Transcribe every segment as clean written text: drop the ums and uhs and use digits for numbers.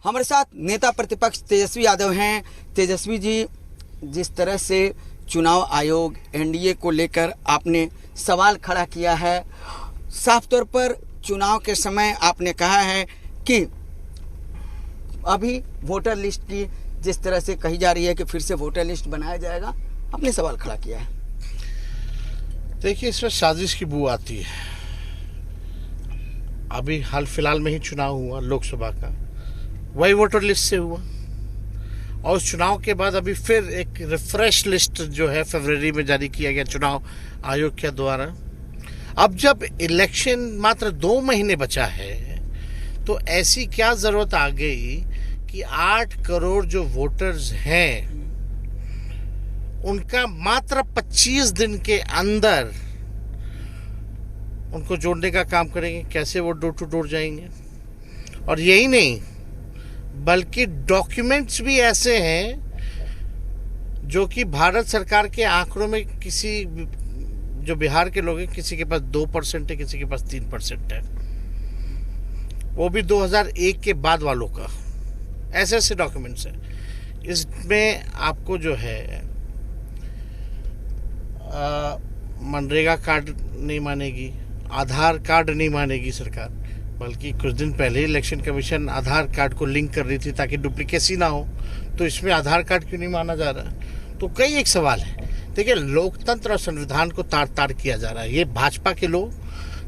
हमारे साथ नेता प्रतिपक्ष तेजस्वी यादव हैं। तेजस्वी जी, जिस तरह से चुनाव आयोग एनडीए को लेकर आपने सवाल खड़ा किया है, साफ तौर पर चुनाव के समय आपने कहा है कि अभी वोटर लिस्ट की जिस तरह से कही जा रही है कि फिर से वोटर लिस्ट बनाया जाएगा, आपने सवाल खड़ा किया है। देखिए, इसमें साजिश की बू आती है। अभी हाल फिलहाल में ही चुनाव हुआ लोकसभा का, वही वोटर लिस्ट से हुआ, और उस चुनाव के बाद अभी फिर एक रिफ्रेश लिस्ट जो है फरवरी में जारी किया गया चुनाव आयोग के द्वारा। अब जब इलेक्शन मात्र 2 महीने बचा है, तो ऐसी क्या जरूरत आ गई कि 8 करोड़ जो वोटर्स हैं उनका मात्र 25 दिन के अंदर उनको जोड़ने का काम करेंगे। कैसे वो डोर टू डोर जाएंगे? और यही नहीं, बल्कि डॉक्यूमेंट्स भी ऐसे हैं जो कि भारत सरकार के आंकड़ों में किसी जो बिहार के लोग हैं, किसी के पास 2% है, किसी के पास 3% है, वो भी 2001 के बाद वालों का। ऐसे ऐसे डॉक्यूमेंट्स हैं। इसमें आपको जो है मनरेगा कार्ड नहीं मानेगी, आधार कार्ड नहीं मानेगी सरकार, बल्कि कुछ दिन पहले इलेक्शन कमीशन आधार कार्ड को लिंक कर रही थी ताकि डुप्लीकेसी ना हो, तो इसमें आधार कार्ड क्यों नहीं माना जा रहा? तो कई एक सवाल है। देखिए, लोकतंत्र और संविधान को ताड़ ताड़ किया जा रहा है। ये भाजपा के लोग,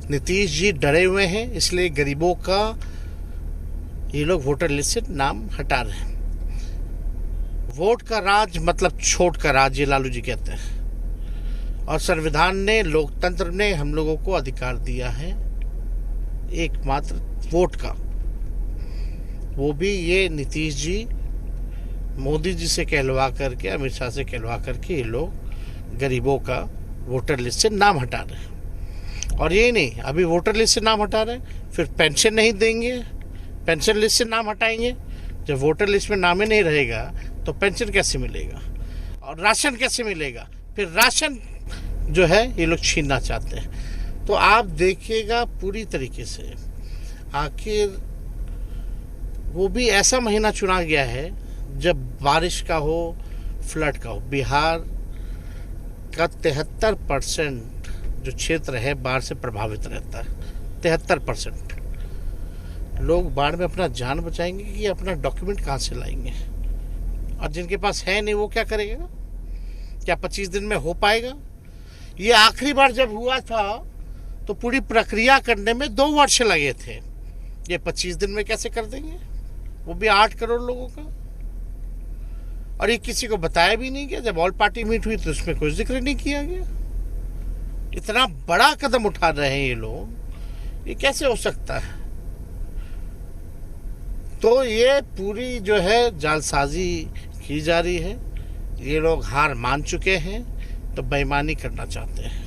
नीतीश जी डरे हुए हैं, इसलिए गरीबों का ये लोग वोटर लिस्ट से नाम हटा रहे हैं। वोट का राज मतलब छोट का राज, ये लालू जी कहते हैं। और संविधान ने, लोकतंत्र ने हम लोगों को अधिकार दिया है एकमात्र वोट का। वो भी ये नीतीश जी मोदी जी से कहलवा करके, अमित शाह से कहलवा करके ये लोग गरीबों का वोटर लिस्ट से नाम हटा रहे हैं। और यही नहीं, अभी वोटर लिस्ट से नाम हटा रहे हैं, फिर पेंशन नहीं देंगे, पेंशन लिस्ट से नाम हटाएंगे। जब वोटर लिस्ट में नाम ही नहीं रहेगा तो पेंशन कैसे मिलेगा और राशन कैसे मिलेगा? फिर राशन जो है ये लोग छीनना चाहते हैं। तो आप देखिएगा पूरी तरीके से, आखिर वो भी ऐसा महीना चुना गया है जब बारिश का हो, फ्लड का हो। बिहार का 73% जो क्षेत्र है बाढ़ से प्रभावित रहता है। 73% लोग बाढ़ में अपना जान बचाएंगे कि अपना डॉक्यूमेंट कहाँ से लाएंगे? और जिनके पास है नहीं वो क्या करेगा? क्या 25 दिन में हो पाएगा? ये आखिरी बार जब हुआ था तो पूरी प्रक्रिया करने में 2 वर्ष लगे थे। ये 25 दिन में कैसे कर देंगे? वो भी 8 करोड़ लोगों का। और ये किसी को बताया भी नहीं गया। जब ऑल पार्टी मीट हुई तो उसमें कोई जिक्र नहीं किया गया। इतना बड़ा कदम उठा रहे हैं ये लोग, ये कैसे हो सकता है? तो ये पूरी जो है जालसाजी की जा रही है। ये लोग हार मान चुके हैं, तो बेईमानी करना चाहते हैं।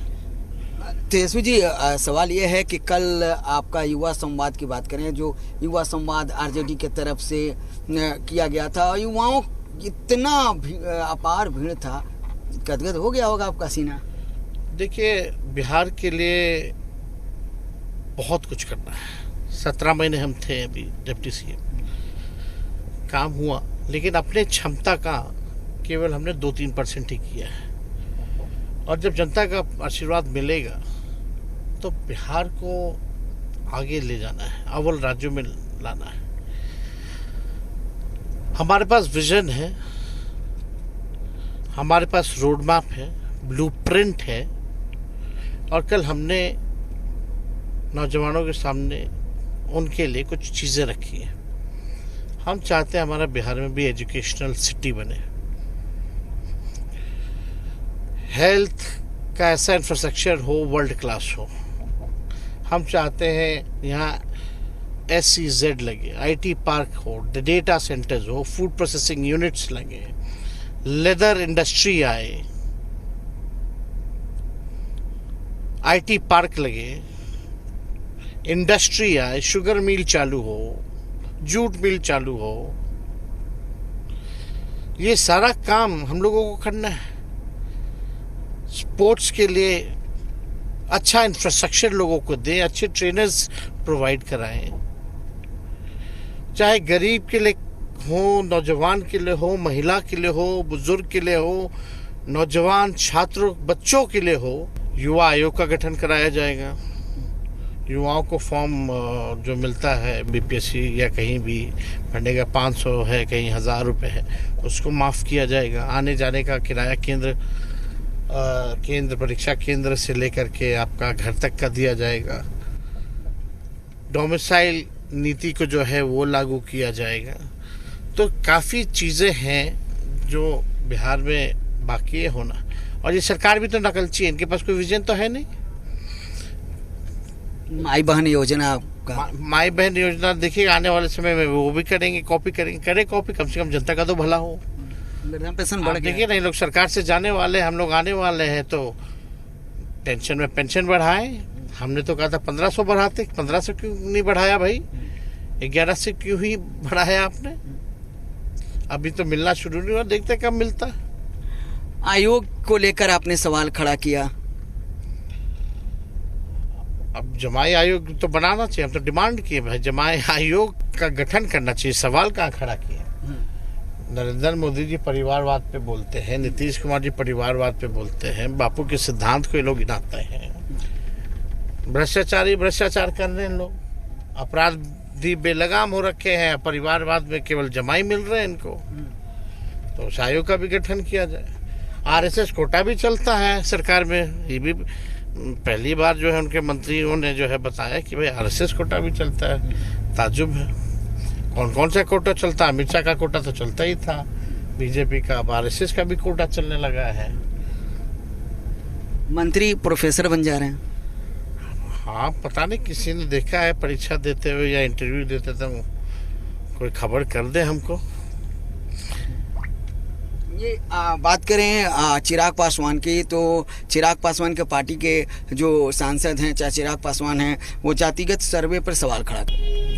तेजस्वी जी, सवाल ये है कि कल आपका युवा संवाद की बात करें, जो युवा संवाद आरजेडी के तरफ से किया गया था, युवाओं इतना अपार भीड़ था, गदगद हो गया होगा आपका सीना। देखिए, बिहार के लिए बहुत कुछ करना है। 17 महीने हम थे अभी डिप्टी सीएम, काम हुआ, लेकिन अपने क्षमता का केवल हमने 2-3% ही किया है। और जब जनता का आशीर्वाद मिलेगा तो बिहार को आगे ले जाना है, अव्वल राज्यों में लाना है। हमारे पास विजन है, हमारे पास रोड मैप है, ब्लूप्रिंट है। और कल हमने नौजवानों के सामने उनके लिए कुछ चीज़ें रखी हैं। हम चाहते हैं हमारा बिहार में भी एजुकेशनल सिटी बने, हेल्थ का ऐसा इंफ्रास्ट्रक्चर हो, वर्ल्ड क्लास हो। हम चाहते हैं यहाँ SEZ लगे, IT पार्क हो, डेटा सेंटर्स हो, फूड प्रोसेसिंग यूनिट्स लगे, लेदर इंडस्ट्री आए, IT पार्क लगे, इंडस्ट्री आए, शुगर मिल चालू हो, जूट मिल चालू हो। ये सारा काम हम लोगों को करना है। स्पोर्ट्स के लिए अच्छा इंफ्रास्ट्रक्चर लोगों को दें, अच्छे ट्रेनर्स प्रोवाइड कराएं। चाहे गरीब के लिए हो, नौजवान के लिए हो, महिला के लिए हो, बुजुर्ग के लिए हो, नौजवान छात्रों बच्चों के लिए हो, युवा आयोग का गठन कराया जाएगा। युवाओं को फॉर्म जो मिलता है बीपीएससी या कहीं भी भरने का 500 है, कहीं 1000 रुपये है, उसको माफ़ किया जाएगा। आने जाने का किराया केंद्र परीक्षा केंद्र से लेकर के आपका घर तक का दिया जाएगा। डोमिसाइल नीति को जो है वो लागू किया जाएगा। तो काफ़ी चीज़ें हैं जो बिहार में बाकी है होना। और ये सरकार भी तो नकलची है, इनके पास कोई विजन तो है नहीं। माई बहन योजना का, माई बहन योजना देखिए आने वाले समय में वो भी करेंगे, कॉपी करेंगे, करे कॉपी, कम से कम जनता का तो भला हो। पेंशन बढ़ गया। देखिए नहीं, लोग सरकार से जाने वाले, हम लोग आने वाले हैं, तो टेंशन में पेंशन बढ़ाएं। हमने तो कहा था 1500 बढ़ाते, 1500 क्यों नहीं बढ़ाया भाई? 1100 क्यों ही बढ़ाया आपने? अभी तो मिलना शुरू नहीं हुआ, देखते कब मिलता है। आयोग को लेकर आपने सवाल खड़ा किया। अब जमाई आयोग तो बनाना चाहिए, हम तो डिमांड किए भाई जमाई आयोग का गठन करना चाहिए। सवाल कहाँ खड़ा किया? नरेंद्र मोदी जी परिवारवाद पे बोलते हैं, नीतीश कुमार जी परिवारवाद पे बोलते हैं, बापू के सिद्धांत को ये लोग गिनाते हैं। भ्रष्टाचार कर रहे हैं लोग, अपराधी बेलगाम हो रखे हैं, परिवारवाद में केवल जमाई मिल रहे हैं इनको। तो उस आयोग का भी गठन किया जाए। आरएसएस कोटा भी चलता है सरकार में, ये भी पहली बार जो है उनके मंत्रियों ने जो है बताया कि भाई आरएसएस कोटा भी चलता है। ताजुब है, कौन कौन सा कोटा चलता है? अमित शाह का कोटा तो चलता ही था बीजेपी का, अब आरएसएस का भी कोटा चलने लगा है। मंत्री प्रोफेसर बन जा रहे हैं। हाँ, पता नहीं किसी ने देखा है परीक्षा देते हुए या इंटरव्यू देते थे, कोई खबर कर दे हमको। ये बात करें चिराग पासवान की, तो चिराग पासवान के पार्टी के जो सांसद हैं, चाहे चिराग पासवान हैं, वो जातिगत सर्वे पर सवाल खड़ा कर।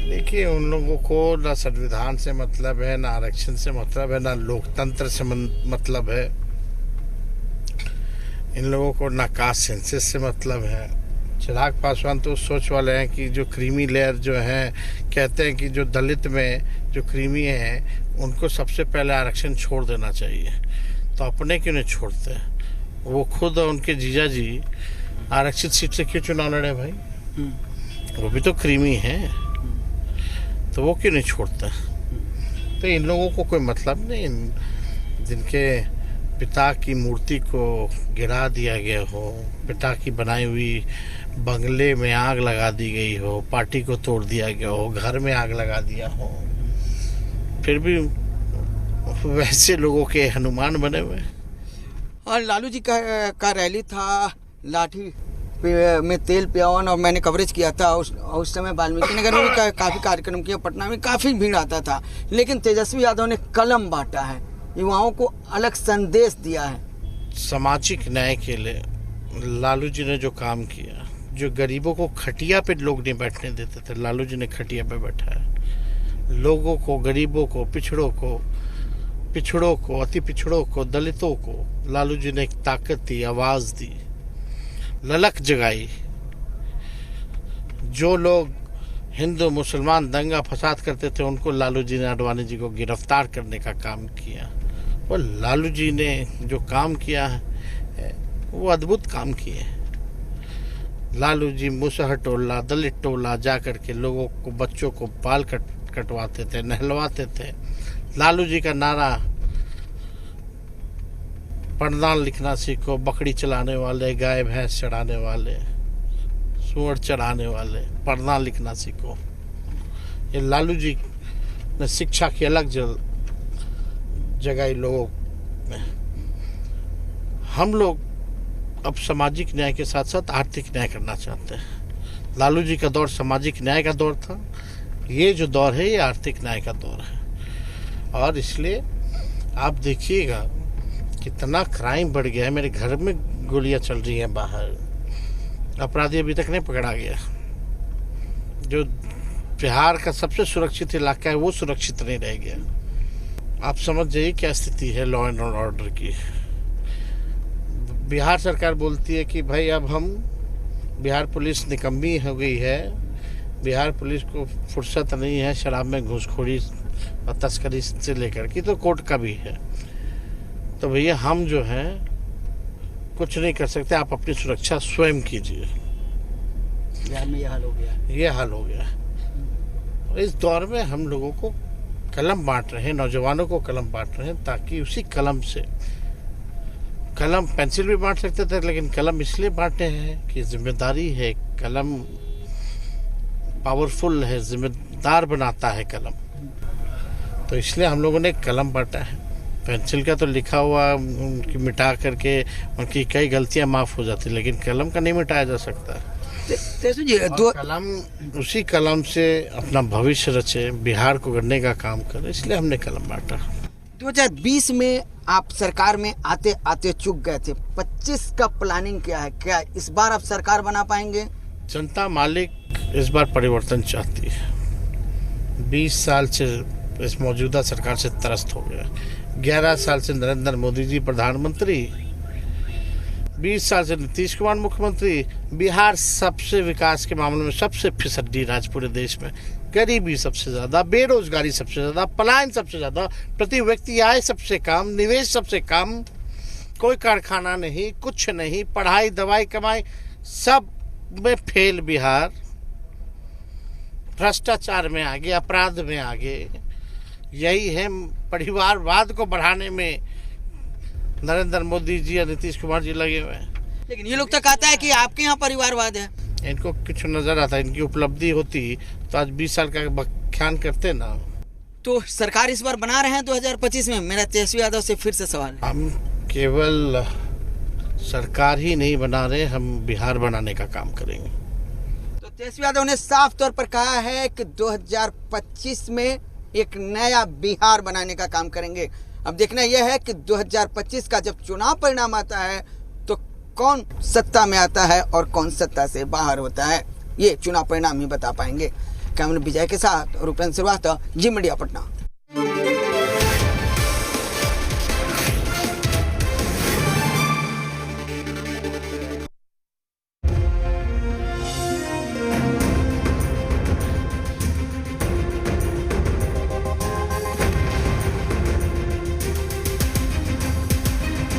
देखिए, उन लोगों को ना संविधान से मतलब है, ना आरक्षण से मतलब है, ना लोकतंत्र से मतलब है। इन लोगों को ना कास्ट सेंसस से मतलब है। चिराग पासवान तो सोच वाले हैं कि जो क्रीमी लेयर जो है, कहते हैं कि जो दलित में जो क्रीमी हैं उनको सबसे पहले आरक्षण छोड़ देना चाहिए। तो अपने क्यों नहीं छोड़ते? वो खुद उनके जीजा जी आरक्षित सीट से क्यों चुनाव लड़े भाई? वो भी तो क्रीमी हैं, तो वो क्यों नहीं छोड़ते? तो इन लोगों को कोई मतलब नहीं, जिनके पिता की मूर्ति को गिरा दिया गया हो, पिता की बनाई हुई बंगले में आग लगा दी गई हो, पार्टी को तोड़ दिया गया हो, घर में आग लगा दिया हो, फिर भी वैसे लोगों के हनुमान बने हुए। और लालू जी का रैली था, लाठी में तेल पियावन, और मैंने कवरेज किया था उस समय वाल्मीकि नगर में भी काफ़ी कार्यक्रम किया, पटना में काफ़ी भीड़ आता था। लेकिन तेजस्वी यादव ने कलम बांटा है, युवाओं को अलग संदेश दिया है। सामाजिक न्याय के लिए लालू जी ने जो काम किया, जो गरीबों को खटिया पे लोग नहीं बैठने देते थे, लालू जी ने खटिया पे बैठा है। लोगों को, गरीबों को, पिछड़ों को, अति पिछड़ों को, दलितों को लालू जी ने एक ताकत दी, आवाज दी, ललक जगाई। जो लोग हिंदू मुसलमान दंगा फसाद करते थे, उनको लालू जी ने, आडवाणी जी को गिरफ्तार करने का काम किया। और लालू जी ने जो काम किया है वो अद्भुत काम किए। लालू जी मुसहर टोला, दलित टोला जा करके लोगों को, बच्चों को बाल कटवाते थे, नहलवाते थे। लालू जी का नारा, पढ़ना लिखना सीखो, बकरी चलाने वाले, गाय भैंस चढ़ाने वाले, सूअर चढ़ाने वाले, पढ़ना लिखना सीखो। ये लालू जी ने शिक्षा की अलग जगह लोगों में। हम लोग अब सामाजिक न्याय के साथ साथ आर्थिक न्याय करना चाहते हैं। लालू जी का दौर सामाजिक न्याय का दौर था, ये जो दौर है ये आर्थिक न्याय का दौर है। और इसलिए आप देखिएगा कितना क्राइम बढ़ गया है। मेरे घर में गोलियां चल रही हैं बाहर, अपराधी अभी तक नहीं पकड़ा गया। जो बिहार का सबसे सुरक्षित इलाका है वो सुरक्षित नहीं रह गया। आप समझ जाइए क्या स्थिति है लॉ एंड ऑर्डर की। बिहार सरकार बोलती है कि भाई अब हम, बिहार पुलिस निकम्मी हो गई है, बिहार पुलिस को फुर्सत नहीं है शराब में घूसखोरी और तस्करी से लेकर की, तो कोर्ट का भी है। तो भैया हम जो है कुछ नहीं कर सकते, आप अपनी सुरक्षा स्वयं कीजिए। बिहार में ये हाल हो गया। ये हाल हो गया। और इस दौर में हम लोगों को कलम बांट रहे हैं, नौजवानों को कलम बांट रहे हैं, ताकि उसी कलम से, कलम पेंसिल भी बांट सकते थे लेकिन कलम इसलिए बांटे हैं कि जिम्मेदारी है, कलम पावरफुल है, जिम्मेदार बनाता है कलम, तो इसलिए हम लोगों ने कलम बांटा है। पेंसिल का तो लिखा हुआ उनकी मिटा करके उनकी कई गलतियां माफ हो जाती, लेकिन कलम का नहीं मिटाया जा सकता। तेजस्वी जी कलम, उसी कलम से अपना भविष्य रचे, बिहार को गढ़ने का काम करे, इसलिए हमने कलम बांटा। 2020 में आप सरकार में आते आते चूक गए थे, 25 का प्लानिंग क्या है? क्या इस बार आप सरकार बना पाएंगे? जनता मालिक इस बार परिवर्तन चाहती है। 20 साल से इस मौजूदा सरकार से त्रस्त हो गया। 11 साल से नरेंद्र मोदी जी प्रधानमंत्री, 20 साल से नीतीश कुमार मुख्यमंत्री। बिहार सबसे विकास के मामले में सबसे फिसड्डी राज्य पूरे देश में। गरीबी सबसे ज्यादा, बेरोजगारी सबसे ज्यादा, पलायन सबसे ज्यादा, प्रति व्यक्ति आय सबसे कम, निवेश सबसे कम, कोई कारखाना नहीं, कुछ नहीं, पढ़ाई दवाई कमाई सब में फेल बिहार, भ्रष्टाचार में आगे, अपराध में आगे। यही है, परिवारवाद को बढ़ाने में नरेंद्र मोदी जी और नीतीश कुमार जी लगे हुए हैं। लेकिन ये लोग तो कहता है कि आपके यहाँ परिवारवाद है। इनको कुछ नजर आता है, इनकी उपलब्धि होती तो आज 20 साल का व्याख्यान करते ना। तो सरकार इस बार बना रहे हैं 2025 में? मेरा तेजस्वी यादव से फिर से सवाल है। हम केवल सरकार ही नहीं बना रहे, हम बिहार बनाने का काम करेंगे। तो तेजस्वी यादव ने साफ तौर पर कहा है कि 2025 में एक नया बिहार बनाने का काम करेंगे। अब देखना यह है कि 2025 का जब चुनाव परिणाम आता है तो कौन सत्ता में आता है और कौन सत्ता से बाहर होता है, ये चुनाव परिणाम ही बता पाएंगे। कैमरा विजय के साथ रूपेंद्र श्रीवास्तव, जी मीडिया, पटना।